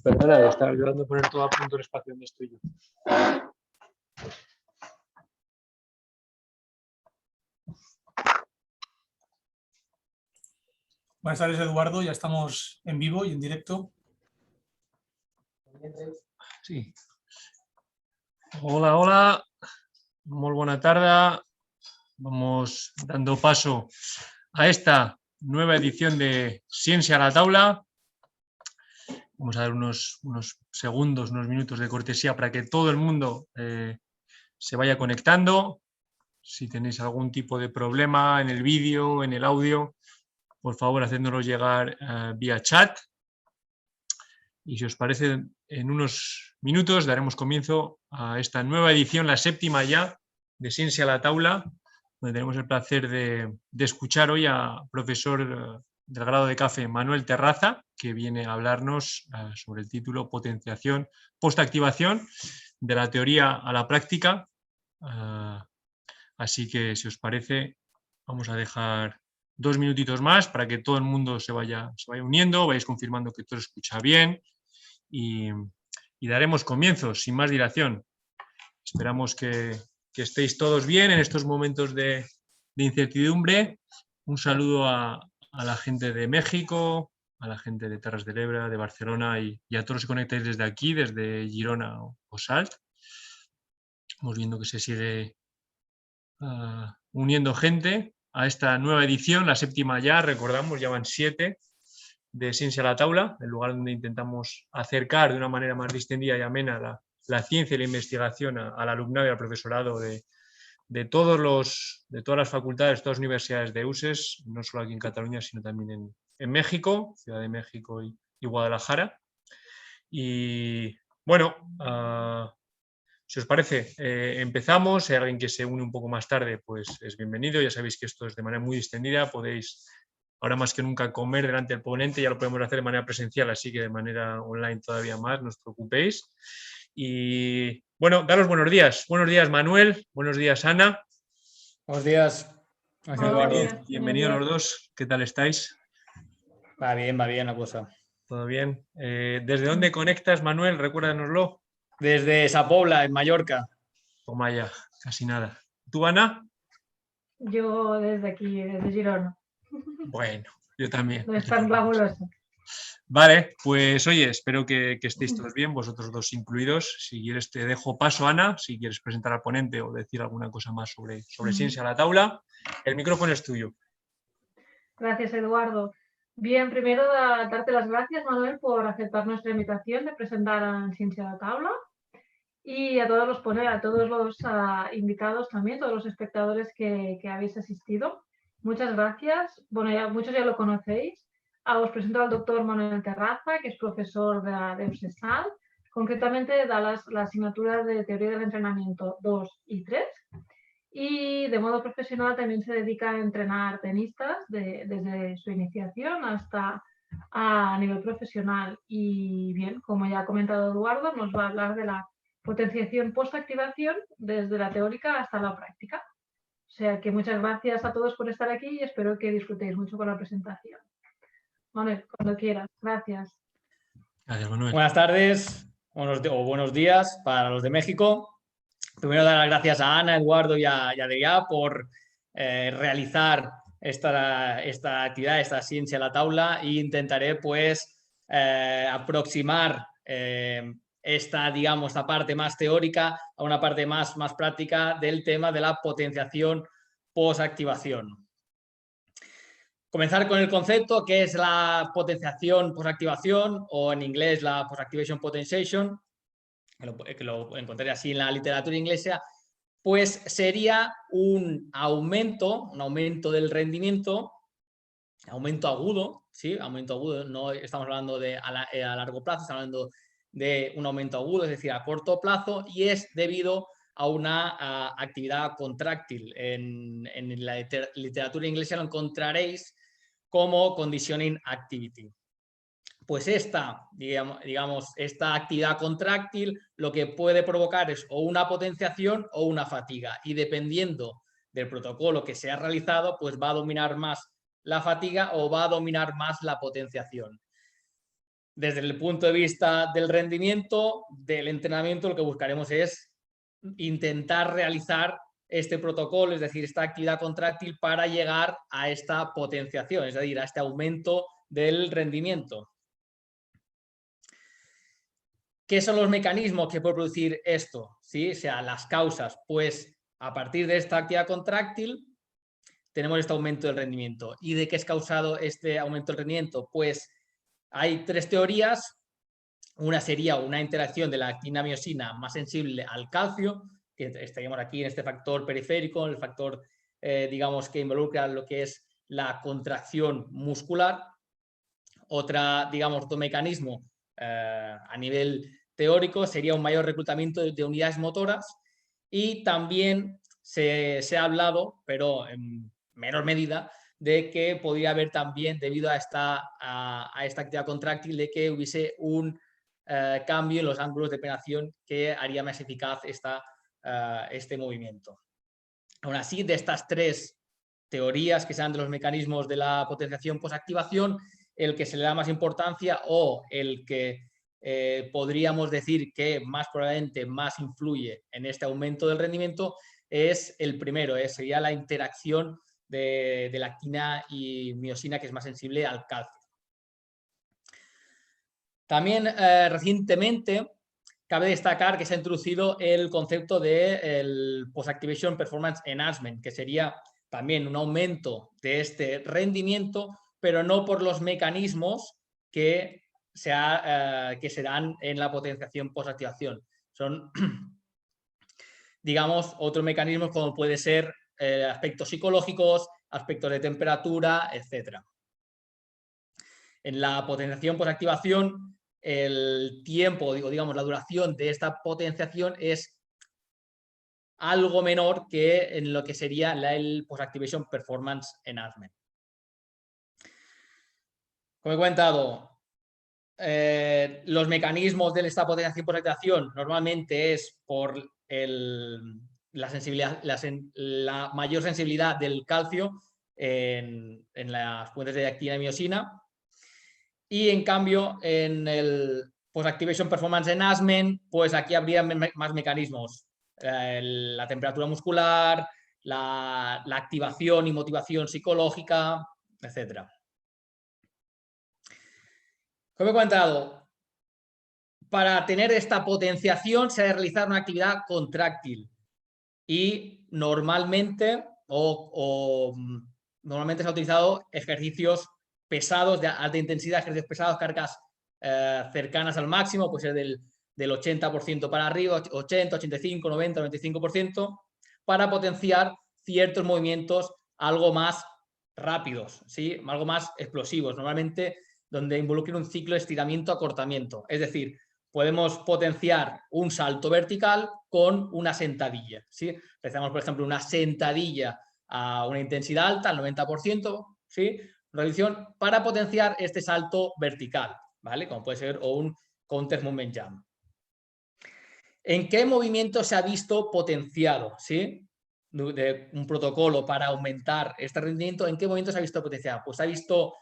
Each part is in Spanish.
Perdona, que estaba ayudando a poner todo a punto el espacio donde estoy yo. Buenas tardes, Eduardo. Ya estamos en vivo y en directo. Sí. Hola, hola. Muy buena tarde. Vamos dando paso a esta nueva edición de Ciencia a la Taula. Vamos a dar unos segundos, unos minutos de cortesía para que todo el mundo se vaya conectando. Si tenéis algún tipo de problema en el vídeo, en el audio, por favor, hacednoslo llegar vía chat. Y si os parece, en unos minutos daremos comienzo a esta nueva edición, la séptima ya, de Ciencia a la Taula, donde tenemos el placer de escuchar hoy a profesor del grado de CAFE, Manuel Terraza, que viene a hablarnos sobre el título Potenciación postactivación, de la teoría a la práctica. Así que, si os parece, vamos a dejar 2 minutitos más para que todo el mundo se vaya uniendo, vayáis confirmando que todo se escucha bien y daremos comienzo, sin más dilación. Esperamos que estéis todos bien en estos momentos de incertidumbre. Un saludo a la gente de México, a la gente de Terras de l'Ebre, de Barcelona y a todos los que conectáis desde aquí, desde Girona o Salt. Estamos viendo que se sigue uniendo gente a esta nueva edición, la séptima ya, recordamos, ya van 7 de Ciencia a la Taula, el lugar donde intentamos acercar de una manera más distendida y amena la ciencia y la investigación al alumnado y al profesorado de todas las facultades, todas las universidades de USES, no solo aquí en Cataluña, sino también en México, Ciudad de México y Guadalajara. Y bueno, si os parece, empezamos. Si hay alguien que se une un poco más tarde, pues es bienvenido. Ya sabéis que esto es de manera muy distendida. Podéis, ahora más que nunca, comer delante del ponente. Ya lo podemos hacer de manera presencial, así que de manera online todavía más, no os preocupéis. Y bueno, daros buenos días. Buenos días, Manuel. Buenos días, Ana. Buenos días. Gracias, Eduardo. Bienvenidos los dos. ¿Qué tal estáis? Va bien la cosa. ¿Todo bien? ¿Desde dónde conectas, Manuel? Recuérdanoslo. Desde Sa Pobla, en Mallorca. Toma ya, casi nada. ¿Tú, Ana? Yo desde aquí, desde Girona. Bueno, yo también. No es tan glamuroso. Vale, pues oye, espero que estéis todos bien, vosotros dos incluidos. Si quieres te dejo paso, Ana, si quieres presentar al ponente o decir alguna cosa más sobre Ciencia a la Taula. El micrófono es tuyo. Gracias, Eduardo. Bien, primero darte las gracias, Manuel, por aceptar nuestra invitación de presentar en Ciencia a la Taula. Y a todos los invitados también, todos los espectadores que habéis asistido. Muchas gracias. Bueno, muchos ya lo conocéis. Os presento al doctor Manuel Terraza, que es profesor de USESAL. Concretamente da las asignaturas de Teoría del Entrenamiento 2 y 3. Y de modo profesional también se dedica a entrenar tenistas desde su iniciación hasta a nivel profesional. Y bien, como ya ha comentado Eduardo, nos va a hablar de la potenciación postactivación desde la teórica hasta la práctica. O sea que muchas gracias a todos por estar aquí y espero que disfrutéis mucho con la presentación. Manuel, cuando quieras. Gracias. Gracias, Manuel. Buenas tardes o buenos días para los de México. Primero dar las gracias a Ana, Eduardo y a Adrià por realizar esta actividad, esta Ciencia a la Taula, e intentaré pues aproximar esta parte más teórica a una parte más práctica del tema de la potenciación posactivación. Comenzar con el concepto que es la potenciación posactivación, o en inglés la post-activation potentiation, que lo encontraré así en la literatura inglesa, pues sería un aumento del rendimiento, aumento agudo, ¿sí? Aumento agudo, no estamos hablando de a largo plazo, estamos hablando de un aumento agudo, es decir, a corto plazo, y es debido a una actividad contráctil. En la literatura inglesa lo encontraréis como conditioning activity. Pues esta actividad contráctil lo que puede provocar es o una potenciación o una fatiga, y dependiendo del protocolo que se ha realizado, pues va a dominar más la fatiga o va a dominar más la potenciación. desde el punto de vista del rendimiento, del entrenamiento, lo que buscaremos es intentar realizar este protocolo, es decir, esta actividad contráctil para llegar a esta potenciación, es decir, a este aumento del rendimiento. ¿Qué son los mecanismos que puede producir esto? ¿Sí? O sea, las causas. Pues a partir de esta actividad contráctil tenemos este aumento del rendimiento. ¿Y de qué es causado este aumento del rendimiento? Pues hay tres teorías. Una sería una interacción de la actina-miosina más sensible al calcio, que estaríamos aquí en este factor periférico, el factor, digamos, que involucra lo que es la contracción muscular. Otra, digamos, otro mecanismo a nivel teórico sería un mayor reclutamiento de unidades motoras, y también se ha hablado, pero en menor medida, de que podría haber también, debido a esta actividad contráctil, de que hubiese un cambio en los ángulos de penetración que haría más eficaz este movimiento. Aún así, de estas tres teorías que sean de los mecanismos de la potenciación posactivación, el que se le da más importancia, o el que podríamos decir que más probablemente más influye en este aumento del rendimiento, es el primero, sería la interacción de la actina y miosina, que es más sensible al calcio. También recientemente cabe destacar que se ha introducido el concepto de Post-Activation Performance Enhancement, que sería también un aumento de este rendimiento, pero no por los mecanismos que se dan en la potenciación post-activación. Son, digamos, otros mecanismos como puede ser aspectos psicológicos, aspectos de temperatura, etc. En la potenciación post-activación, el tiempo, digamos, la duración de esta potenciación es algo menor que en lo que sería el Post-Activation Performance Enhancement. Como he comentado, los mecanismos de esta potenciación post-activación normalmente es por la mayor sensibilidad del calcio en las fuentes de actina y miosina. Y en cambio, en el Post-Activation Performance Enhancement, pues aquí habría más mecanismos. La temperatura muscular, la activación y motivación psicológica, etc. Como he comentado, para tener esta potenciación se ha de realizar una actividad contráctil, y normalmente normalmente se ha utilizado ejercicios pesados de alta intensidad, ejercicios pesados, cargas cercanas al máximo, puede ser del 80% para arriba, 80, 85, 90, 95%, para potenciar ciertos movimientos algo más rápidos, ¿sí? Algo más explosivos, normalmente donde involucre un ciclo de estiramiento-acortamiento. Es decir, podemos potenciar un salto vertical con una sentadilla, ¿sí? Realizamos, por ejemplo, una sentadilla a una intensidad alta, al 90%, ¿sí? Revisión para potenciar este salto vertical, ¿vale? Como puede ser un counter movement jump. ¿En qué movimiento se ha visto potenciado, ¿sí? De un protocolo para aumentar este rendimiento, ¿en qué momento se ha visto potenciado? Pues se ha visto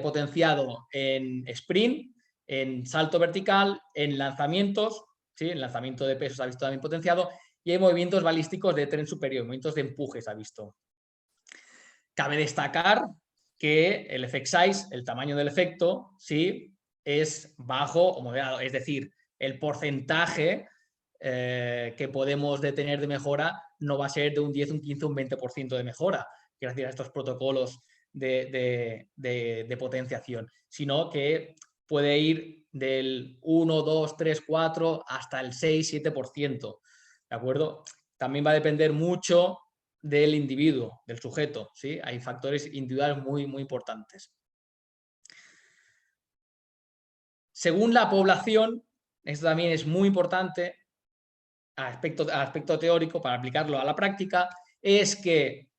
potenciado en sprint, en salto vertical, en lanzamientos, ¿sí? En lanzamiento de peso se ha visto también potenciado, y en movimientos balísticos de tren superior, movimientos de empuje se ha visto. Cabe destacar que el effect size, el tamaño del efecto, ¿sí? Es bajo o moderado, es decir, el porcentaje que podemos detener de mejora no va a ser de un 10, un 15, un 20% de mejora gracias a estos protocolos de potenciación, sino que puede ir del 1, 2, 3, 4 hasta el 6, 7%, ¿de acuerdo? También va a depender mucho del individuo, del sujeto, ¿sí? Hay factores individuales muy, muy importantes. Según la población, esto también es muy importante, aspecto teórico, para aplicarlo a la práctica, es que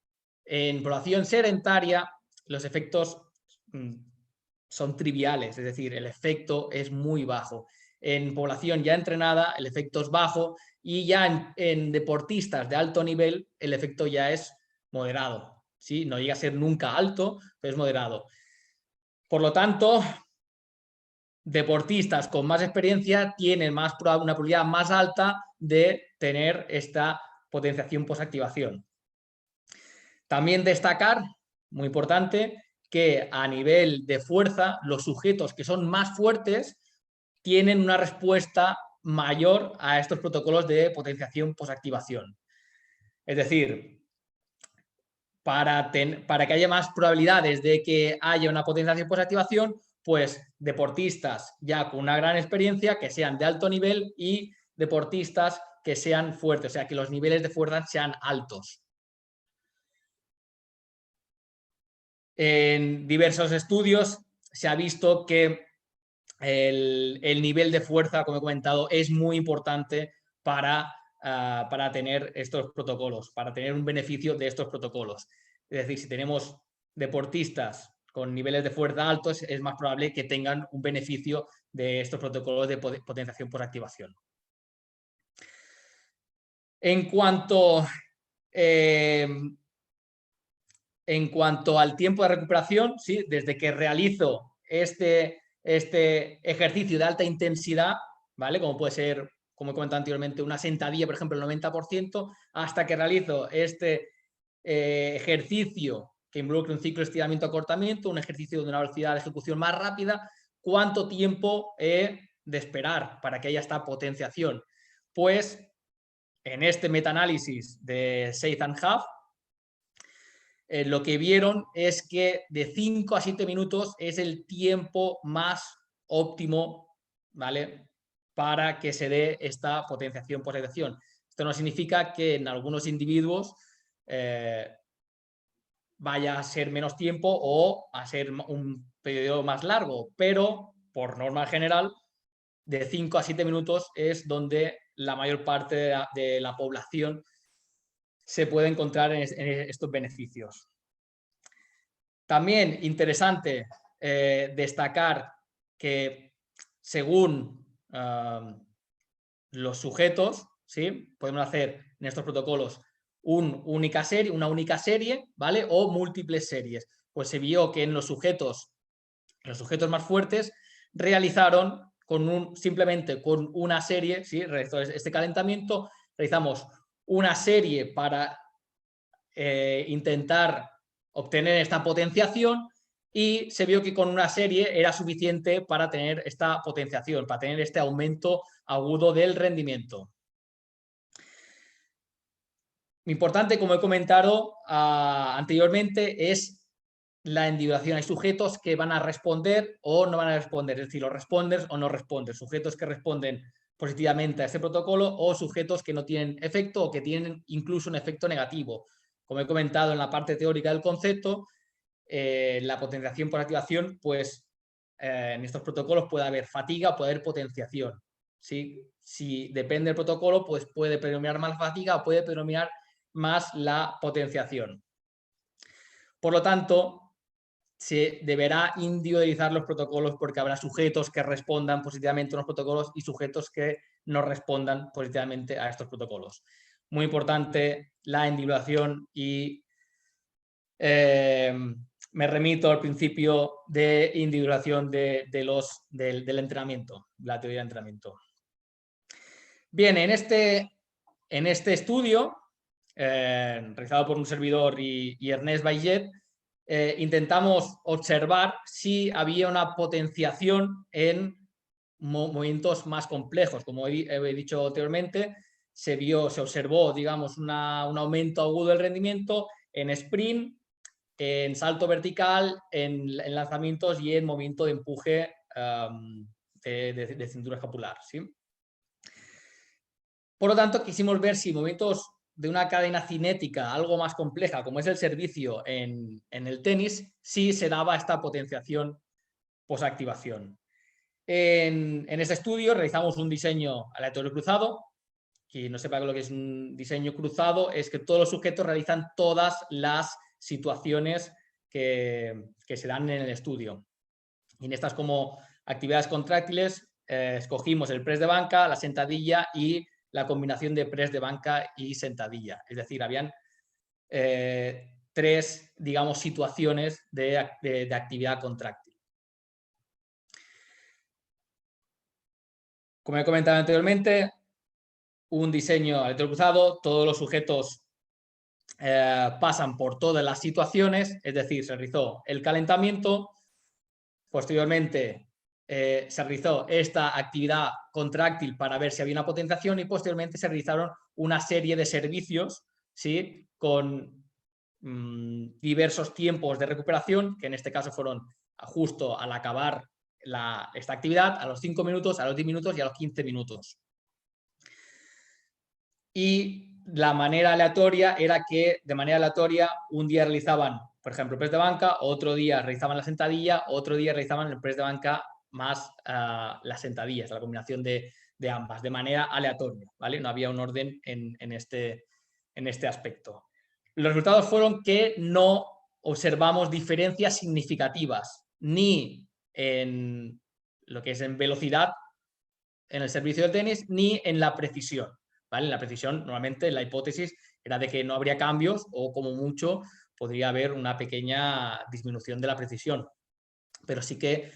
en población sedentaria los efectos son triviales, es decir, el efecto es muy bajo. En población ya entrenada el efecto es bajo, y ya en deportistas de alto nivel el efecto ya es moderado, ¿sí? No llega a ser nunca alto, pero es moderado. Por lo tanto, deportistas con más experiencia tienen una probabilidad más alta de tener esta potenciación posactivación. También destacar, muy importante, que a nivel de fuerza, los sujetos que son más fuertes tienen una respuesta mayor a estos protocolos de potenciación posactivación. Es decir, para que haya más probabilidades de que haya una potenciación posactivación, pues deportistas ya con una gran experiencia, que sean de alto nivel, y deportistas que sean fuertes, o sea, que los niveles de fuerza sean altos. En diversos estudios se ha visto que el nivel de fuerza, como he comentado, es muy importante para tener estos protocolos, para tener un beneficio de estos protocolos. Es decir, si tenemos deportistas con niveles de fuerza altos, es más probable que tengan un beneficio de estos protocolos de potenciación por activación. En cuanto al tiempo de recuperación, ¿sí? Desde que realizo este ejercicio de alta intensidad, ¿vale? Como puede ser, como he comentado anteriormente, una sentadilla, por ejemplo, el 90%, hasta que realizo este ejercicio que involucra un ciclo de estiramiento-acortamiento, un ejercicio de una velocidad de ejecución más rápida, ¿cuánto tiempo he de esperar para que haya esta potenciación? Pues en este metaanálisis de Seith and Huff, lo que vieron es que de 5 a 7 minutos es el tiempo más óptimo, ¿vale?, para que se dé esta potenciación posactivación. Esto no significa que en algunos individuos vaya a ser menos tiempo o a ser un periodo más largo, pero por norma general, de 5 a 7 minutos es donde la mayor parte de la población se puede encontrar en estos beneficios. También interesante destacar que según los sujetos, ¿sí?, podemos hacer en estos protocolos una única serie, ¿vale?, o múltiples series. Pues se vio que en los sujetos más fuertes realizaron simplemente con una serie, ¿sí?, realizó este calentamiento, realizamos una serie para intentar obtener esta potenciación, y se vio que con una serie era suficiente para tener esta potenciación, para tener este aumento agudo del rendimiento. Importante, como he comentado anteriormente, es la individuación. Hay sujetos que van a responder o no van a responder, es decir, los responders o no responders, sujetos que responden positivamente a este protocolo o sujetos que no tienen efecto o que tienen incluso un efecto negativo. Como he comentado en la parte teórica del concepto, la potenciación por activación, pues en estos protocolos puede haber fatiga o puede haber potenciación, ¿sí? Si depende del protocolo, pues puede predominar más fatiga o puede predominar más la potenciación. Por lo tanto, se deberá individualizar los protocolos, porque habrá sujetos que respondan positivamente a unos protocolos y sujetos que no respondan positivamente a estos protocolos. Muy importante la individuación, y me remito al principio de individuación del entrenamiento, la teoría de entrenamiento. Bien, en este estudio, realizado por un servidor y Ernest Baillet, intentamos observar si había una potenciación en movimientos más complejos. Como he dicho anteriormente, se observó, digamos, un aumento agudo del rendimiento en sprint, en salto vertical, en lanzamientos y en movimiento de empuje de cintura escapular, ¿sí? Por lo tanto, quisimos ver si movimientos de una cadena cinética algo más compleja, como es el servicio en el tenis, sí se daba esta potenciación posactivación. En este estudio realizamos un diseño aleatorio cruzado. Quien no sepa lo que es un diseño cruzado, es que todos los sujetos realizan todas las situaciones que se dan en el estudio. Y en estas, como actividades contráctiles, escogimos el press de banca, la sentadilla y la combinación de press de banca y sentadilla. Es decir, habían tres, digamos, situaciones de actividad contráctil. Como he comentado anteriormente, un diseño aleatorio cruzado, todos los sujetos pasan por todas las situaciones, es decir, se realizó el calentamiento, posteriormente se realizó esta actividad contráctil para ver si había una potenciación y posteriormente se realizaron una serie de servicios, ¿sí?, con diversos tiempos de recuperación, que en este caso fueron justo al acabar esta actividad, a los 5 minutos, a los 10 minutos y a los 15 minutos. Y la manera aleatoria era que de manera aleatoria un día realizaban, por ejemplo, press de banca, otro día realizaban la sentadilla, otro día realizaban el press de banca más las sentadillas, la combinación de ambas, de manera aleatoria, ¿vale? No había un orden en este aspecto. Los resultados fueron que no observamos diferencias significativas, ni en lo que es en velocidad en el servicio del tenis, ni en la precisión. ¿Vale? En la precisión, normalmente la hipótesis era de que no habría cambios o como mucho podría haber una pequeña disminución de la precisión. Pero sí que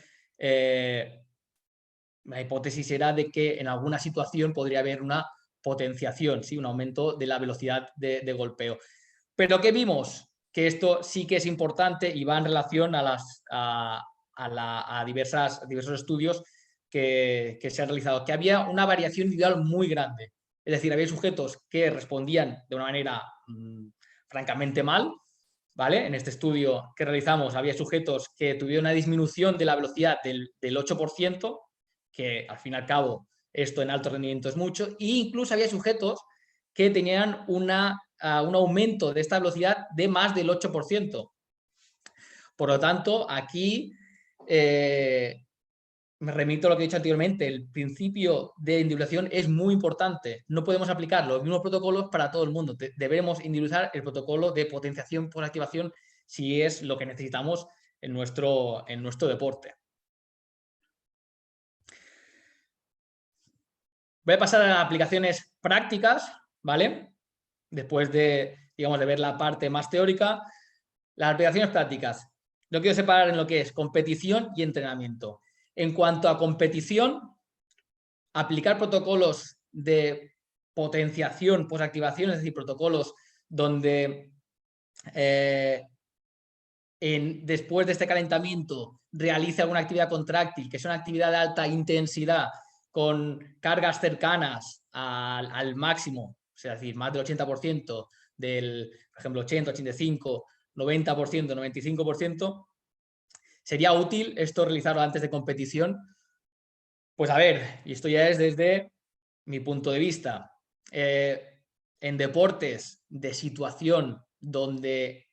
la hipótesis era de que en alguna situación podría haber una potenciación, ¿sí? Un aumento de la velocidad de golpeo. Pero ¿qué vimos? Que esto sí que es importante y va en relación a diversos estudios que se han realizado, que había una variación individual muy grande. Es decir, había sujetos que respondían de una manera francamente mal, ¿vale? En este estudio que realizamos había sujetos que tuvieron una disminución de la velocidad del 8%, que al fin y al cabo esto en alto rendimiento es mucho, e incluso había sujetos que tenían un aumento de esta velocidad de más del 8%. Por lo tanto, aquí me remito a lo que he dicho anteriormente, el principio de individualización es muy importante. No podemos aplicar los mismos protocolos para todo el mundo. Debemos individualizar el protocolo de potenciación por activación si es lo que necesitamos en nuestro deporte. Voy a pasar a aplicaciones prácticas, ¿vale? Después de, digamos, de ver la parte más teórica. Las aplicaciones prácticas. Lo quiero separar en lo que es competición y entrenamiento. En cuanto a competición, aplicar protocolos de potenciación, posactivación, es decir, protocolos donde después de este calentamiento realice alguna actividad contráctil, que es una actividad de alta intensidad con cargas cercanas al máximo, es decir, más del 80% del, por ejemplo, 80, 85, 90%, 95%, ¿sería útil esto realizarlo antes de competición? Pues a ver, y esto ya es desde mi punto de vista. En deportes de situación donde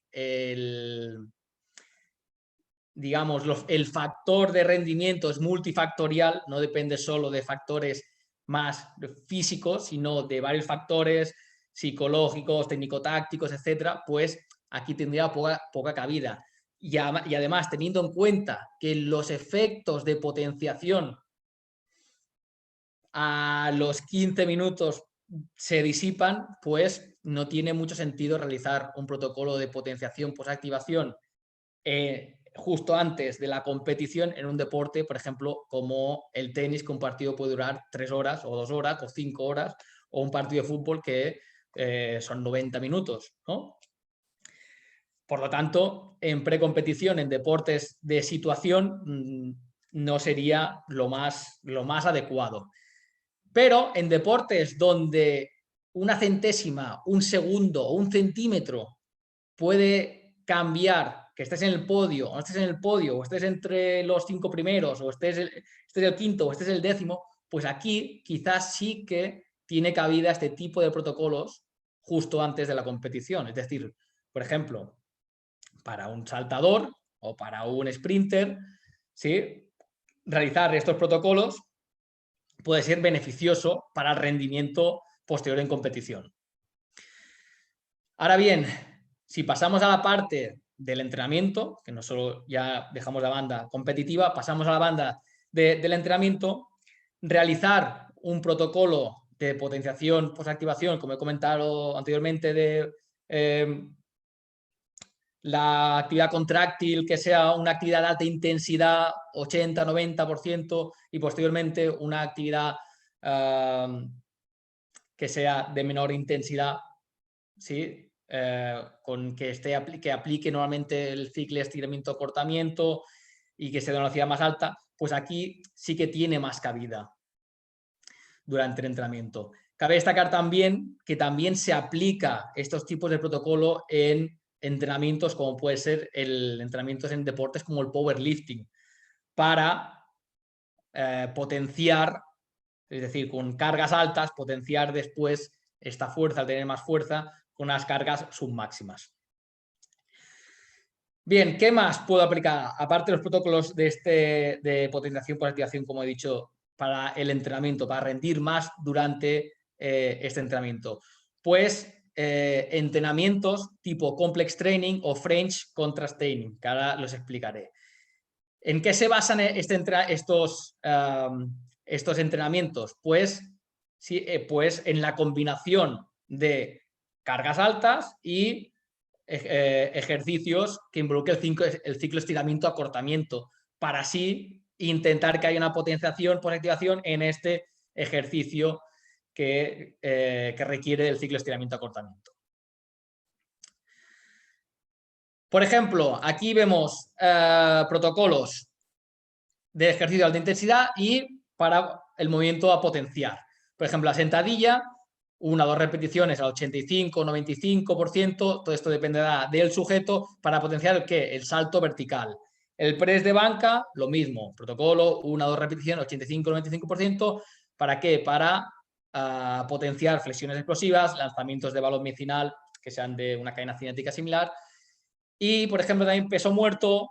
digamos, el factor de rendimiento es multifactorial, no depende solo de factores más físicos, sino de varios factores psicológicos, técnico-tácticos, etcétera, pues aquí tendría poca cabida. Y además, teniendo en cuenta que los efectos de potenciación a los 15 minutos se disipan, pues no tiene mucho sentido realizar un protocolo de potenciación posactivación justo antes de la competición en un deporte, por ejemplo, como el tenis, que un partido puede durar 3 horas o 2 horas o 5 horas, o un partido de fútbol que son 90 minutos, ¿no? Por lo tanto, en precompetición, en deportes de situación, no sería lo más adecuado. Pero en deportes donde una centésima, un segundo o un centímetro puede cambiar, que estés en el podio, o no estés en el podio, o estés entre los 5 primeros, o estés el quinto, o estés el 10º, pues aquí quizás sí que tiene cabida este tipo de protocolos justo antes de la competición. Es decir, por ejemplo, para un saltador o para un sprinter, ¿sí?, realizar estos protocolos puede ser beneficioso para el rendimiento posterior en competición. Ahora bien, si pasamos a la parte del entrenamiento, que no solo ya dejamos la banda competitiva, pasamos a la banda del entrenamiento, realizar un protocolo de potenciación posactivación, como he comentado anteriormente, de la actividad contráctil, que sea una actividad de alta intensidad, 80-90%, y posteriormente una actividad que sea de menor intensidad, ¿sí? Con que aplique normalmente el ciclo estiramiento-acortamiento y que sea de una velocidad más alta, pues aquí sí que tiene más cabida durante el entrenamiento. Cabe destacar también que también se aplica estos tipos de protocolo en entrenamientos como puede ser entrenamientos en deportes como el powerlifting, para potenciar, es decir, con cargas altas, potenciar después esta fuerza, al tener más fuerza, con unas cargas submáximas. Bien, ¿qué más puedo aplicar? Aparte de los protocolos de potenciación por activación, como he dicho, para el entrenamiento, para rendir más durante este entrenamiento. Pues entrenamientos tipo complex training o French contrast training, que ahora los explicaré. ¿En qué se basan estos entrenamientos? Pues en la combinación de cargas altas y ejercicios que involucren el ciclo estiramiento-acortamiento, para así intentar que haya una potenciación por activación en este ejercicio que requiere del ciclo estiramiento-acortamiento. Por ejemplo, aquí vemos protocolos de ejercicio de alta intensidad y para el movimiento a potenciar. Por ejemplo, la sentadilla, 1 o 2 repeticiones al 85-95%, todo esto dependerá del sujeto, para potenciar el salto vertical. El press de banca, lo mismo, protocolo, 1 o 2 repeticiones, 85-95%, ¿para qué? Para potenciar flexiones explosivas, lanzamientos de balón medicinal que sean de una cadena cinética similar, y por ejemplo también peso muerto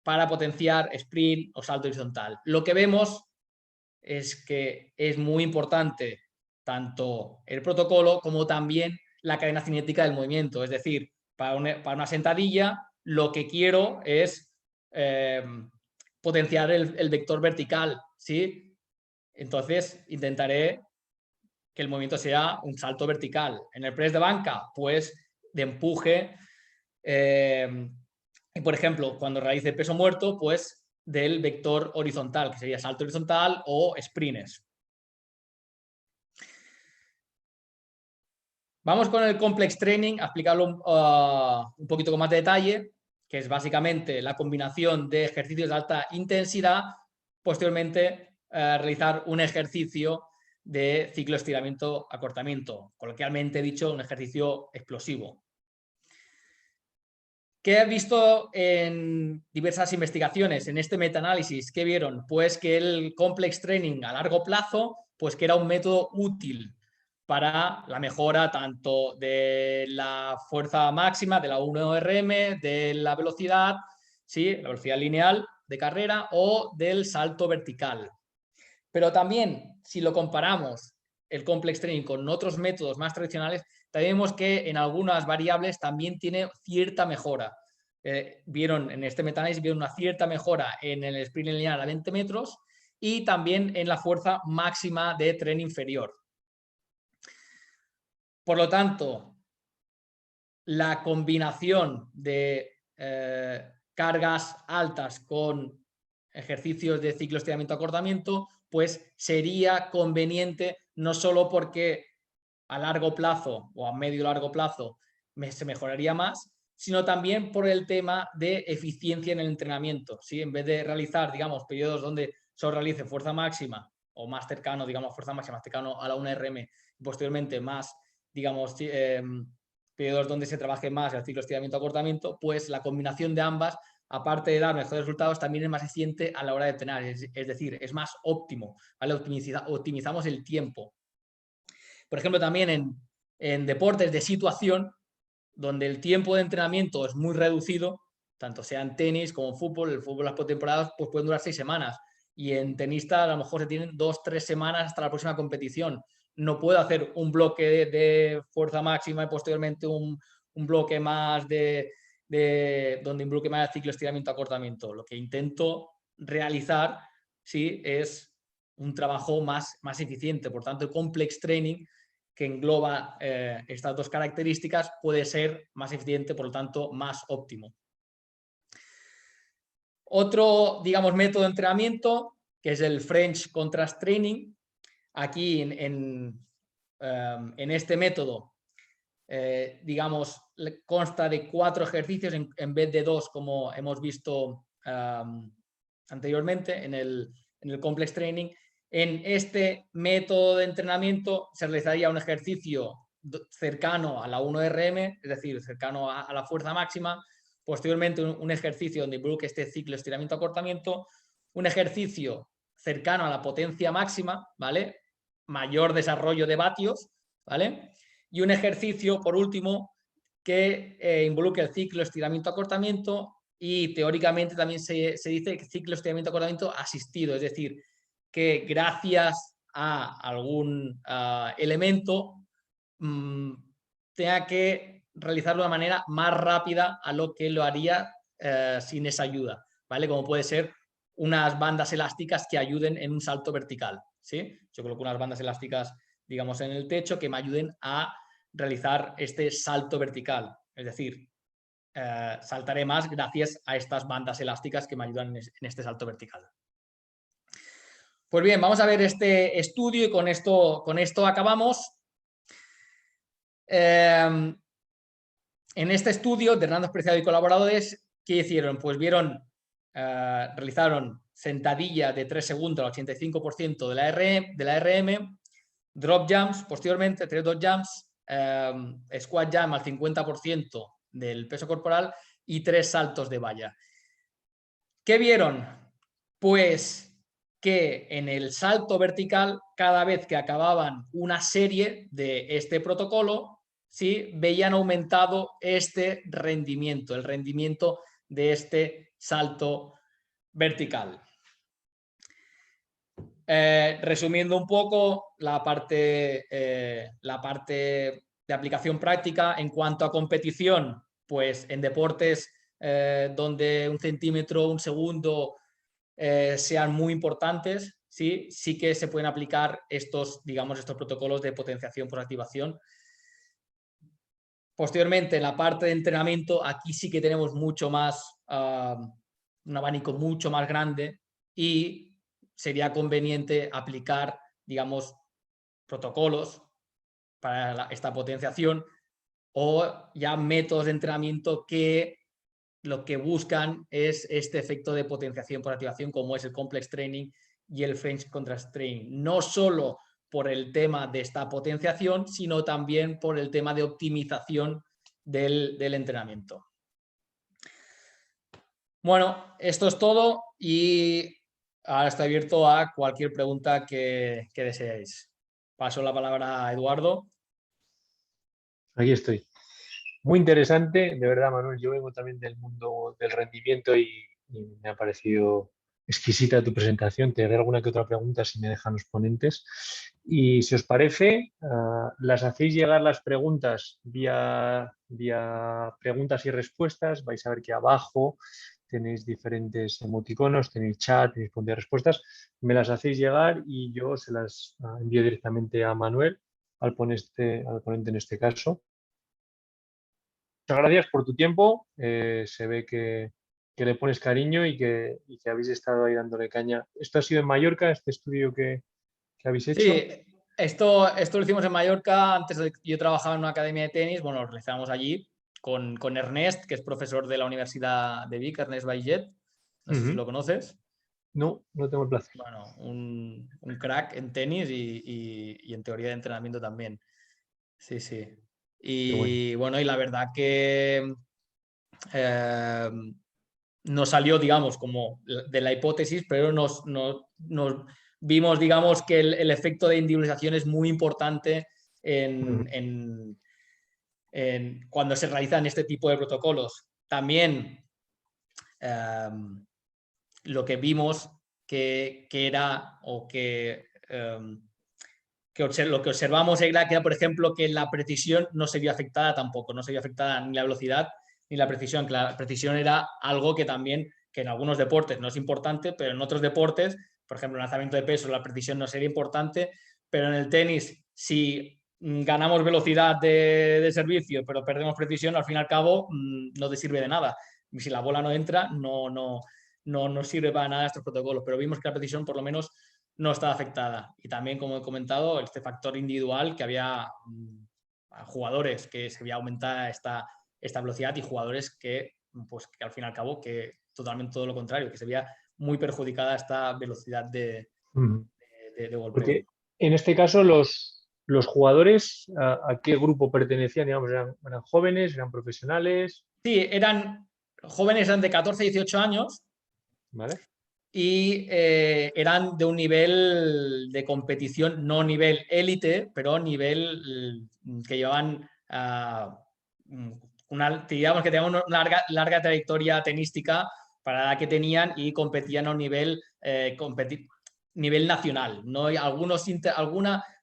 para potenciar sprint o salto horizontal. Lo que vemos es que es muy importante tanto el protocolo como también la cadena cinética del movimiento. Es decir, para una sentadilla lo que quiero es potenciar el vector vertical, ¿sí? Entonces intentaré que el movimiento sea un salto vertical. En el press de banca, pues de empuje. Y por ejemplo, cuando realice peso muerto, pues del vector horizontal, que sería salto horizontal o sprints. Vamos con el complex training a explicarlo un poquito con más de detalle, que es básicamente la combinación de ejercicios de alta intensidad, posteriormente realizar un ejercicio de ciclo estiramiento-acortamiento, coloquialmente dicho, un ejercicio explosivo. ¿Qué he visto en diversas investigaciones, en este metaanálisis? ¿Qué vieron? Pues que el complex training a largo plazo, pues que era un método útil para la mejora tanto de la fuerza máxima, de la 1RM, de la velocidad, ¿sí? La velocidad lineal de carrera o del salto vertical. Pero también, si lo comparamos el complex training con otros métodos más tradicionales, también vemos que en algunas variables también tiene cierta mejora. Vieron en este metaanálisis una cierta mejora en el sprint lineal a 20 metros y también en la fuerza máxima de tren inferior. Por lo tanto, la combinación de cargas altas con ejercicios de ciclo estiramiento-acortamiento, pues sería conveniente no solo porque a largo plazo o a medio largo plazo se mejoraría más, sino también por el tema de eficiencia en el entrenamiento, ¿sí? En vez de realizar, digamos, periodos donde solo realice fuerza máxima o más cercano, digamos, fuerza máxima más cercano a la 1RM y posteriormente más, digamos, periodos donde se trabaje más el ciclo estiramiento-acortamiento, pues la combinación de ambas, aparte de dar mejores resultados, también es más eficiente a la hora de entrenar, es decir, es más óptimo, ¿vale? Optimizamos el tiempo. Por ejemplo, también en deportes de situación, donde el tiempo de entrenamiento es muy reducido, tanto sea en tenis como en fútbol, el fútbol las pretemporadas pues pueden durar 6 semanas y en tenista a lo mejor se tienen 2-3 semanas hasta la próxima competición. No puedo hacer un bloque de fuerza máxima y posteriormente un bloque más donde involucre más el ciclo estiramiento-acortamiento. Lo que intento realizar, ¿sí?, es un trabajo más eficiente. Por tanto, el complex training, que engloba estas dos características, puede ser más eficiente, por lo tanto, más óptimo. Otro, digamos, método de entrenamiento, que es el French Contrast Training. aquí en este método, digamos, consta de 4 ejercicios en vez de 2, como hemos visto anteriormente en el Complex Training. En este método de entrenamiento se realizaría un ejercicio cercano a la 1RM, es decir, cercano a la fuerza máxima. Posteriormente, un ejercicio donde involucre este ciclo estiramiento-acortamiento. Un ejercicio cercano a la potencia máxima, ¿vale? Mayor desarrollo de vatios, ¿vale? Y un ejercicio, por último, que involucre el ciclo estiramiento-acortamiento y teóricamente también se dice ciclo estiramiento-acortamiento asistido, es decir, que gracias a algún elemento tenga que realizarlo de manera más rápida a lo que lo haría sin esa ayuda, ¿vale? Como puede ser unas bandas elásticas que ayuden en un salto vertical, ¿sí? Yo coloco unas bandas elásticas, digamos, en el techo que me ayuden a realizar este salto vertical, es decir, saltaré más gracias a estas bandas elásticas que me ayudan en este salto vertical. Pues bien, vamos a ver este estudio y con esto acabamos. En este estudio de Hernando Preciado y colaboradores, ¿qué hicieron? Pues realizaron sentadilla de 3 segundos al 85% de la RM, drop jumps posteriormente, 3 drop jumps, squat jump al 50% del peso corporal y 3 saltos de valla. ¿Qué vieron? Pues que en el salto vertical, cada vez que acababan una serie de este protocolo, ¿sí? Veían aumentado este rendimiento, el rendimiento de este salto vertical. Resumiendo un poco la parte de aplicación práctica en cuanto a competición, pues en deportes donde 1 centímetro, 1 segundo sean muy importantes, sí que se pueden aplicar estos protocolos de potenciación por activación. Posteriormente, en la parte de entrenamiento, aquí sí que tenemos mucho más, un abanico mucho más grande y sería conveniente aplicar, digamos, protocolos para esta potenciación o ya métodos de entrenamiento que lo que buscan es este efecto de potenciación por activación, como es el Complex Training y el French Contrast Training. No solo por el tema de esta potenciación, sino también por el tema de optimización del entrenamiento. Bueno, esto es todo y ahora estoy abierto a cualquier pregunta que deseéis. Paso la palabra a Eduardo. Aquí estoy. Muy interesante, de verdad, Manuel. Yo vengo también del mundo del rendimiento y me ha parecido exquisita tu presentación. Te haré alguna que otra pregunta si me dejan los ponentes. Y si os parece, las hacéis llegar las preguntas vía preguntas y respuestas. Vais a ver que abajo tenéis diferentes emoticonos, tenéis chat, tenéis punto de respuestas. Me las hacéis llegar y yo se las envío directamente a Manuel, al ponente en este caso. Muchas gracias por tu tiempo. Se ve que le pones cariño y que habéis estado ahí dándole caña. ¿Esto ha sido en Mallorca, este estudio que habéis hecho? Sí, esto lo hicimos en Mallorca. Antes yo trabajaba en una academia de tenis. Bueno, lo realizamos allí con Ernest, que es profesor de la Universidad de Vic, Ernest Baiget. No sé si lo conoces. No, no tengo el placer. Bueno, un crack en tenis y en teoría de entrenamiento también. Sí, sí. Y bueno, y la verdad que nos salió, digamos, como de la hipótesis, pero nos vimos, digamos, que el efecto de individualización es muy importante cuando se realizan este tipo de protocolos. También lo que vimos lo que observamos era que, por ejemplo, que la precisión no se vio afectada tampoco, no se vio afectada ni la velocidad ni la precisión, que la precisión era algo que también, que en algunos deportes no es importante, pero en otros deportes, por ejemplo, en lanzamiento de peso, la precisión no sería importante, pero en el tenis, si ganamos velocidad de servicio, pero perdemos precisión, al fin y al cabo no te sirve de nada. Y si la bola no entra, no sirve para nada estos protocolos, pero vimos que la precisión por lo menos no estaba afectada. Y también, como he comentado, este factor individual, que había jugadores que se veía aumentada esta velocidad y jugadores que, pues, que al fin y al cabo, que totalmente todo lo contrario, que se veía muy perjudicada esta velocidad de golpeo. Porque en este caso los jugadores, ¿a qué grupo pertenecían? Digamos, ¿eran jóvenes, eran profesionales? Sí, eran jóvenes, eran de 14 a 18 años. ¿Vale? Y eran de un nivel de competición, no nivel élite, pero nivel que llevaban digamos que tenían una larga trayectoria tenística para la que tenían y competían a un nivel, nivel nacional. ¿No?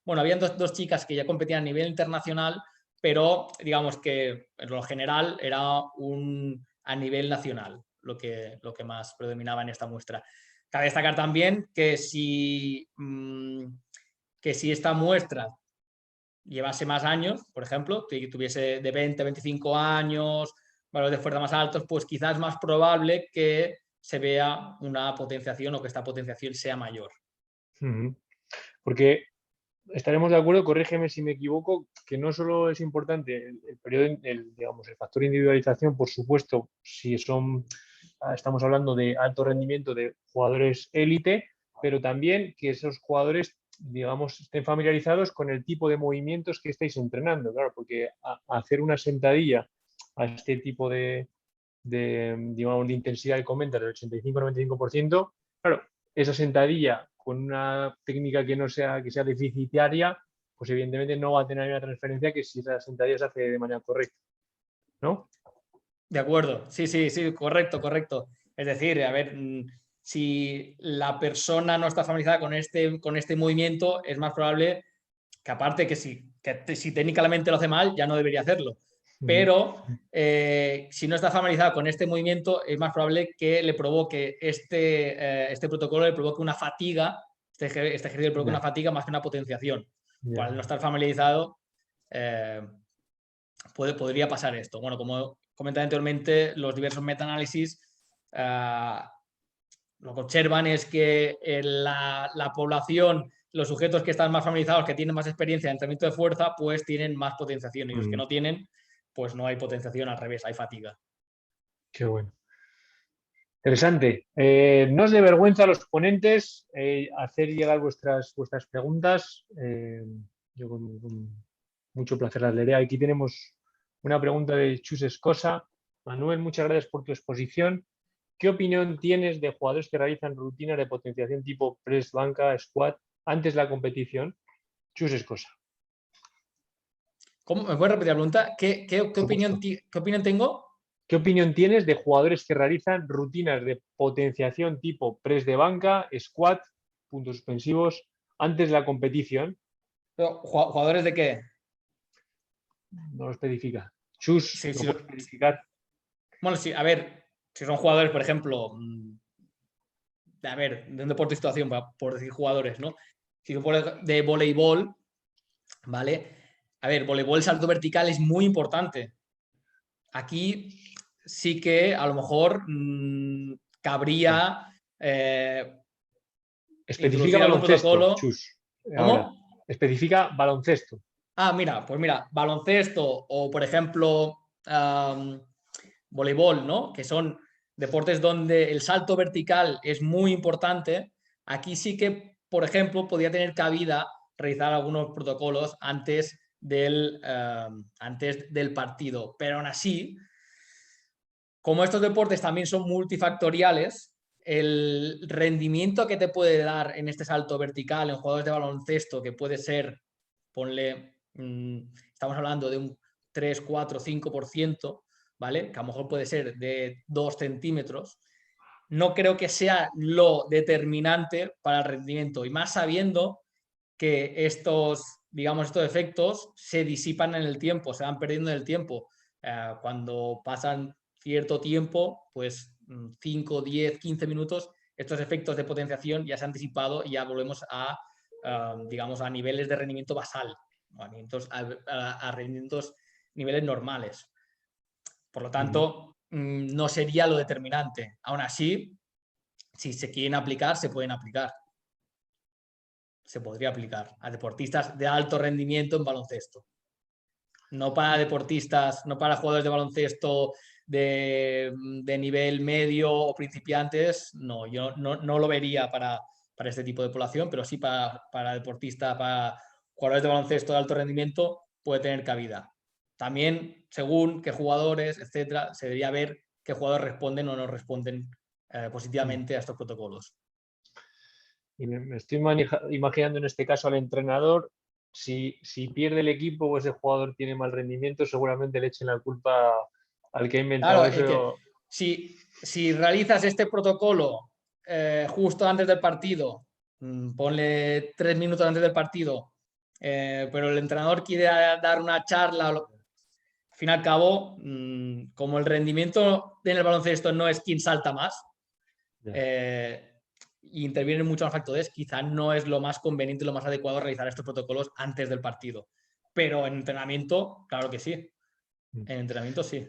Bueno, habían dos chicas que ya competían a nivel internacional, pero digamos que en lo general era a nivel nacional lo que más predominaba en esta muestra. Cabe destacar también que si esta muestra llevase más años, por ejemplo, que tuviese de 20 a 25 años, valores de fuerza más altos, pues quizás es más probable que se vea una potenciación o que esta potenciación sea mayor. Porque estaremos de acuerdo, corrígeme si me equivoco, que no solo es importante el periodo, digamos, el factor individualización, por supuesto, si estamos hablando de alto rendimiento de jugadores élite, pero también que esos jugadores, digamos, estén familiarizados con el tipo de movimientos que estáis entrenando, claro, porque hacer una sentadilla a este tipo digamos, de intensidad que comentas, del 85-95%, claro, esa sentadilla con una técnica que sea deficitaria, pues evidentemente no va a tener una transferencia que si esa sentadilla se hace de manera correcta, ¿no? De acuerdo, sí, correcto. Es decir, a ver, si la persona no está familiarizada con este movimiento, es más probable que, aparte que si técnicamente lo hace mal, ya no debería hacerlo. Pero si no está familiarizado con este movimiento, es más probable que le provoque este protocolo, le provoque una fatiga, este ejercicio le provoque una fatiga más que una potenciación. Al no estar familiarizado, podría pasar esto. Bueno, como comenté anteriormente, los diversos metaanálisis lo que observan es que la población, los sujetos que están más familiarizados, que tienen más experiencia en entrenamiento de fuerza, pues tienen más potenciación, y los que no tienen, pues no hay potenciación, al revés, hay fatiga. Qué bueno. Interesante. No os dé vergüenza a los ponentes hacer llegar vuestras preguntas. Yo con mucho placer las leeré. Aquí tenemos una pregunta de Chus Escosa. Manuel, muchas gracias por tu exposición. ¿Qué opinión tienes de jugadores que realizan rutinas de potenciación tipo press, banca, squat antes de la competición? Chus Escosa. ¿Cómo? ¿Me puedes repetir la pregunta? ¿Qué opinión tengo? ¿Qué opinión tienes de jugadores que realizan rutinas de potenciación tipo press de banca, squat, puntos suspensivos, antes de la competición? ¿Jugadores de qué? No lo especifica. Chus, Sí, ¿lo puedes especificar? Bueno, sí, a ver, si son jugadores, por ejemplo, a ver, de un deporte de situación, por decir jugadores, ¿no? Si son de voleibol, ¿vale? A ver, voleibol, el salto vertical es muy importante. Aquí sí que a lo mejor cabría especifica algún baloncesto, protocolo. Chus. ¿Cómo? Ahora, especifica baloncesto. Pues mira, baloncesto o, por ejemplo, voleibol, ¿no? Que son deportes donde el salto vertical es muy importante. Aquí sí que, por ejemplo, podría tener cabida realizar algunos protocolos antes del partido. Pero aún así, como estos deportes también son multifactoriales, el rendimiento que te puede dar en este salto vertical en jugadores de baloncesto, que puede ser, ponle, estamos hablando de un 3, 4, 5%, ¿vale? Que a lo mejor puede ser de 2 centímetros, no creo que sea lo determinante para el rendimiento, y más sabiendo que estos efectos se disipan en el tiempo, se van perdiendo en el tiempo. Cuando pasan cierto tiempo, pues 5, 10, 15 minutos, estos efectos de potenciación ya se han disipado y ya volvemos a niveles de rendimiento basal, a rendimientos niveles normales. Por lo tanto, no sería lo determinante. Aún así, si se quieren aplicar, se pueden aplicar. se podría aplicar a deportistas de alto rendimiento en baloncesto. No para deportistas, no para jugadores de baloncesto de nivel medio o principiantes, no, yo no lo vería para este tipo de población, pero sí para deportistas, para jugadores de baloncesto de alto rendimiento puede tener cabida. También, según qué jugadores, etcétera, se debería ver qué jugadores responden o no responden positivamente a estos protocolos. Y me estoy imaginando en este caso al entrenador, si pierde el equipo o ese jugador tiene mal rendimiento, seguramente le echen la culpa al que ha inventado Claro, es que eso. si realizas este protocolo justo antes del partido, ponle 3 minutos antes del partido, pero el entrenador quiere dar una charla, al fin y al cabo, como el rendimiento en el baloncesto no es quien salta más, y intervienen muchos más factores, quizá no es lo más conveniente, lo más adecuado realizar estos protocolos antes del partido. Pero en entrenamiento, claro que sí. En entrenamiento sí.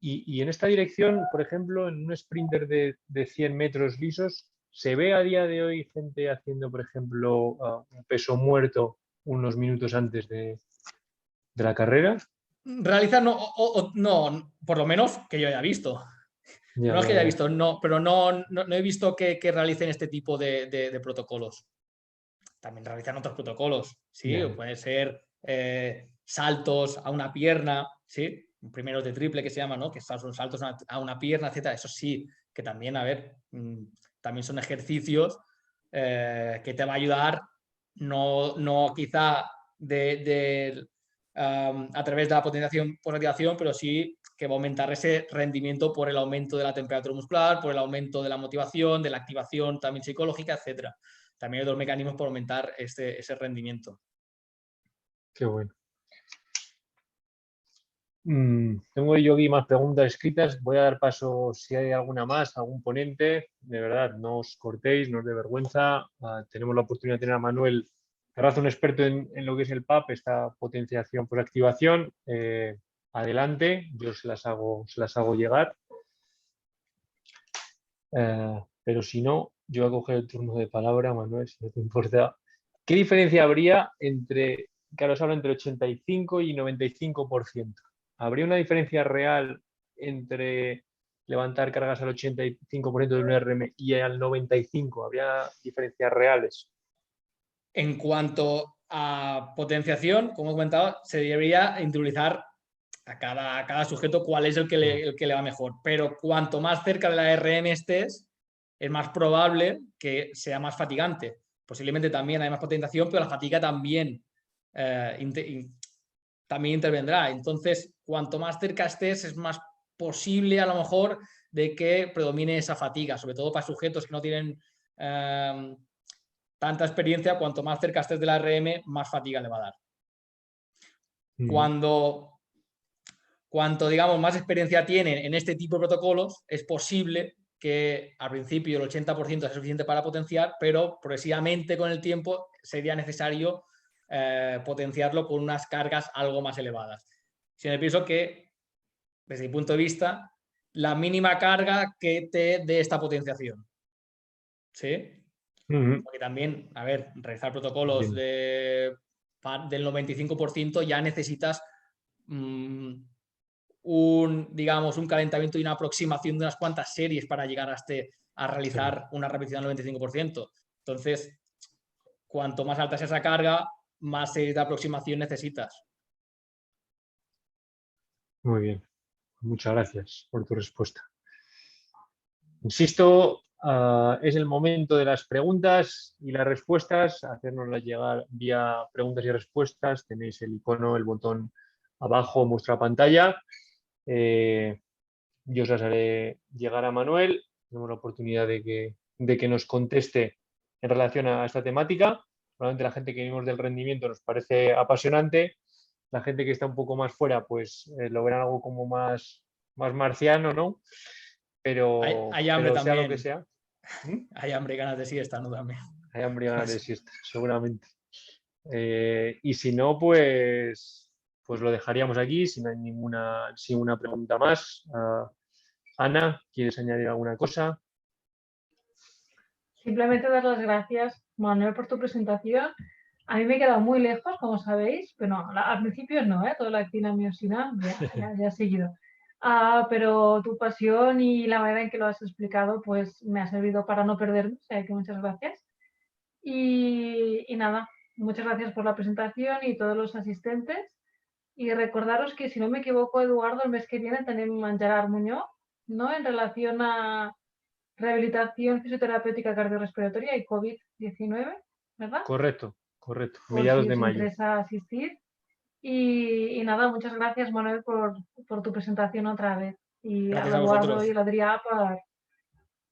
Y en esta dirección, por ejemplo, en un sprinter de 100 metros lisos, ¿se ve a día de hoy gente haciendo, por ejemplo, un peso muerto unos minutos antes de la carrera? Realizar no, por lo menos que yo haya visto. No es que haya visto, no, pero no he visto que realicen este tipo de protocolos. También realizan otros protocolos, ¿sí? Puede ser saltos a una pierna, ¿sí? Primeros de triple que se llama, ¿no? Que son saltos a una pierna, etcétera. Eso sí, que también, a ver, también son ejercicios que te va a ayudar, no quizá a través de la potenciación por activación, pero sí que va a aumentar ese rendimiento por el aumento de la temperatura muscular, por el aumento de la motivación, de la activación también psicológica, etcétera. También hay dos mecanismos para aumentar ese rendimiento. Qué bueno. Tengo yo aquí más preguntas escritas. Voy a dar paso si hay alguna más, algún ponente. De verdad, no os cortéis, no os dé vergüenza. Tenemos la oportunidad de tener a Manuel Terrazo, un experto en lo que es el PAP, esta potenciación por activación. Adelante, yo se las hago llegar. Pero si no, yo voy a coger el turno de palabra, Manuel, si no te importa. ¿Qué diferencia habría entre, claro, os hablo entre 85 y 95%? ¿Habría una diferencia real entre levantar cargas al 85% de un RM y al 95%? ¿Habría diferencias reales? En cuanto a potenciación, como he comentado, se debería individualizar a cada sujeto cuál es el que le va mejor. Pero cuanto más cerca de la RM estés, es más probable que sea más fatigante. Posiblemente también hay más potenciación, pero la fatiga también, también intervendrá. Entonces, cuanto más cerca estés, es más posible a lo mejor de que predomine esa fatiga, sobre todo para sujetos que no tienen tanta experiencia. Cuanto más cerca estés de la RM, más fatiga le va a dar. Cuanto digamos más experiencia tienen en este tipo de protocolos, es posible que al principio el 80% sea suficiente para potenciar, pero progresivamente con el tiempo sería necesario potenciarlo con unas cargas algo más elevadas. Si me pienso que, desde mi punto de vista, la mínima carga que te dé esta potenciación. ¿Sí? Porque también, a ver, realizar protocolos del 95% ya necesitas un calentamiento y una aproximación de unas cuantas series para llegar a realizar una repetición del 95%. Entonces, cuanto más alta sea esa carga, más series de aproximación necesitas. Muy bien. Muchas gracias por tu respuesta. Insisto, es el momento de las preguntas y las respuestas. Hacérnoslas llegar vía preguntas y respuestas. Tenéis el icono, el botón abajo en vuestra pantalla. Yo os las haré llegar a Manuel. Tenemos la oportunidad de que nos conteste en relación a esta temática. Probablemente la gente que vimos del rendimiento nos parece apasionante. La gente que está un poco más fuera, pues lo verán algo como más marciano, ¿no? Pero hay hambre sea también. lo que sea. Hay hambre y ganas de siesta, ¿no? También. Hay hambre y ganas de siesta, seguramente. Y si no, pues lo dejaríamos aquí, si no hay ninguna pregunta más. Ana, ¿quieres añadir alguna cosa? simplemente dar las gracias, Manuel, por tu presentación. A mí me he quedado muy lejos, como sabéis, pero no, al principio no, toda la actina miosina ya he seguido. Pero tu pasión y la manera en que lo has explicado, pues me ha servido para no perderme, o sea que muchas gracias. Y nada, muchas gracias por la presentación y todos los asistentes. Y recordaros que, si no me equivoco, Eduardo, el mes que viene tenemos en Gerard Muñoz, ¿no? En relación a rehabilitación fisioterapéutica cardiorrespiratoria y COVID-19, ¿verdad? Correcto, correcto. Por Mediados si de os mayo. interesa asistir. Y nada, muchas gracias, Manuel, por tu presentación otra vez. Y Gracias a a Eduardo vosotros. y a Adrià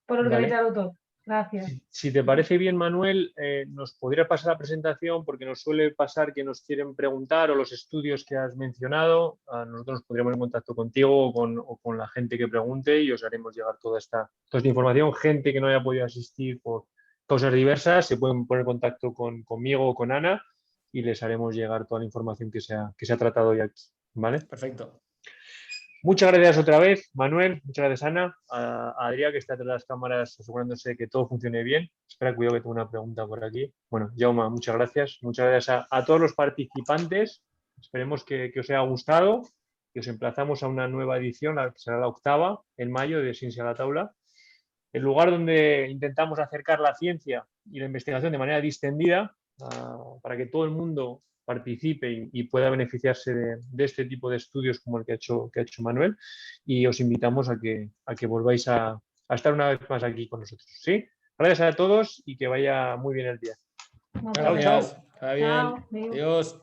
por Vale. organizarlo todo. Gracias. Si te parece bien, Manuel, nos podría pasar la presentación, porque nos suele pasar que nos quieren preguntar, o los estudios que has mencionado, nosotros nos pondremos en contacto contigo o con la gente que pregunte y os haremos llegar toda esta información. Gente que no haya podido asistir por causas diversas se pueden poner en contacto conmigo o con Ana y les haremos llegar toda la información que se ha tratado hoy aquí. ¿Vale? Perfecto. Muchas gracias otra vez, Manuel. Muchas gracias, Ana. A Adrià, que está detrás de las cámaras asegurándose de que todo funcione bien. Espera, cuidado que tengo una pregunta por aquí. Bueno, Jaume, muchas gracias. Muchas gracias a todos los participantes. Esperemos que os haya gustado, que os emplazamos a una nueva edición, que será la 8ª, en mayo, de Ciencia a la Taula. El lugar donde intentamos acercar la ciencia y la investigación de manera distendida para que todo el mundo participe y pueda beneficiarse de este tipo de estudios como el que ha hecho Manuel, y os invitamos a que volváis a estar una vez más aquí con nosotros. ¿Sí? Gracias a todos y que vaya muy bien el día. Muchas Gracias. Que vaya bien. Chao. Adiós.